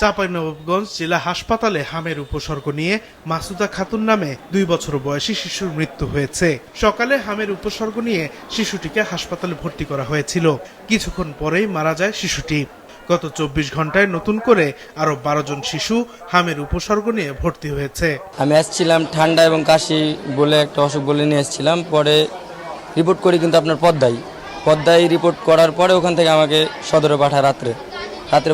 চাঁপাইনবাবগঞ্জ জেলা হাসপাতালে হামের উপসর্গ নিয়ে মাসুদা খাতুন নামে 2 বছর বয়সী শিশুর মৃত্যু হয়েছে। সকালে হামের উপসর্গ নিয়ে শিশুটিকে হাসপাতালে ভর্তি করা হয়েছিল। কিছুক্ষণ পরেই মারা যায় শিশুটি। গত 24 ঘন্টায় নতুন করে আরো 12 জন শিশু হামের উপসর্গ নিয়ে ভর্তি হয়েছে। আমি আসছিলাম ঠান্ডা এবং কাশি বলে একটা অসুখ বলে নিয়ে এসেছিলাম, পরে রিপোর্ট করি কিন্তু আপনার পদ্মায় রিপোর্ট করার পরে ওখান থেকে আমাকে সদরে পাঠায় রাত্রে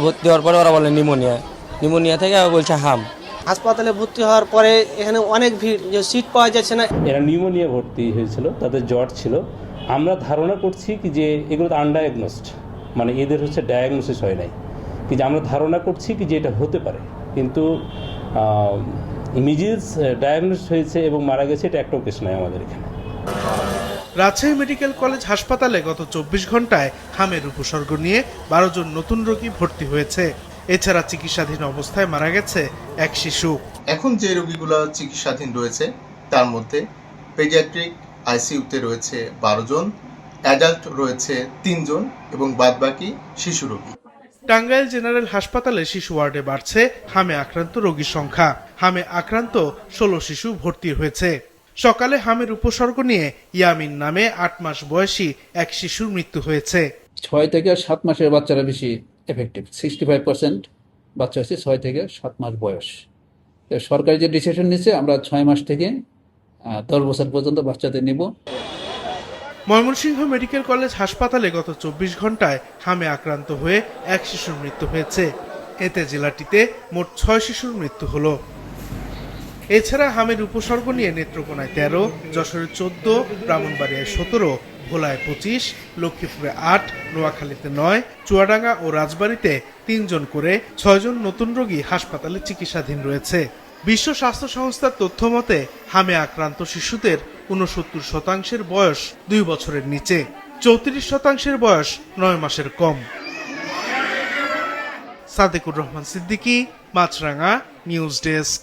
ভর্তি হওয়ার পরে ওরা বলে নিউমোনিয়া থেকে বলছে হাম। হাসপাতালে ভর্তি হওয়ার পরে এখানে অনেক ভিড়, যে সিট পাওয়া যাচ্ছে না। এরা নিউমোনিয়া ভর্তি হয়েছিল, তাদের জ্বর ছিল। আমরা ধারণা করছি কি যে এগুলো আনডায়াগনোসড, মানে এদের ডায়াগনোসিস হয় নাই, কিন্তু আমরা ধারণা করছি কি যে এটা হতে পারে, কিন্তু মিজিলস ডায়াগনোসিস হয়েছে এবং মারা গেছে, এটা একটাও কেস নয় আমাদের এখানে। রাজশাহী মেডিকেল কলেজ হাসপাতালে গত 24 ঘন্টায় হামের উপসর্গ নিয়ে 12 জন নতুন রোগী ভর্তি হয়েছে। এছাড়া চিকিৎসাধীন অবস্থায় মারা গেছে এক শিশু। এখন যে রোগীগুলো চিকিৎসাধীন রয়েছে তার মধ্যে পেডিয়াট্রিক আইসিইউতে রয়েছে 12 জন, অ্যাডাল্ট রয়েছে 3 জন এবং বাদবাকি শিশু রোগী। টাঙ্গাইল জেনারেল হাসপাতালে শিশু ওয়ার্ডে বাড়ছে হামে আক্রান্ত রোগীর সংখ্যা। হামে আক্রান্ত 16 শিশু ভর্তি হয়েছে। সকালে হামের উপসর্গ নিয়ে ইয়ামিন নামে 8 মাস বয়সী এক শিশুর মৃত্যু হয়েছে। 6 থেকে 7 মাসের বাচ্চারা বেশি এফেক্টিভ। 65% বাচ্চা হচ্ছে 6 থেকে 7 মাস বয়স। সরকারি যে ডিসিশন নিচ্ছে, আমরা 6 মাস থেকে 10 বছর পর্যন্ত বাচ্চাদের নিব। ময়মনসিংহ মেডিকেল কলেজ হাসপাতালে গত 24 ঘন্টায় হামে আক্রান্ত হয়ে এক শিশুর মৃত্যু হয়েছে। এতে জেলাটিতে মোট 6 শিশুর মৃত্যু হলো। এছাড়া হামের উপসর্গ নিয়ে নেত্রকোনায় 13, যশোরে 14, ব্রাহ্মণবাড়িয়ায় 17, ভোলায় 25, লক্ষ্মীপুরে 8, নোয়াখালীতে 9, চুয়াডাঙ্গা ও রাজবাড়ীতে 3 জন করে 6 জন নতুন রোগী হাসপাতালে চিকিৎসাধীন রয়েছে। বিশ্ব স্বাস্থ্য সংস্থার তথ্য মতে হামে আক্রান্ত শিশুদের 69% বয়স 2 বছরের নিচে, 34% বয়স 9 মাসের কম। সাদেকুর রহমান সিদ্দিকী, মাছরাঙা, নিউজ ডেস্ক।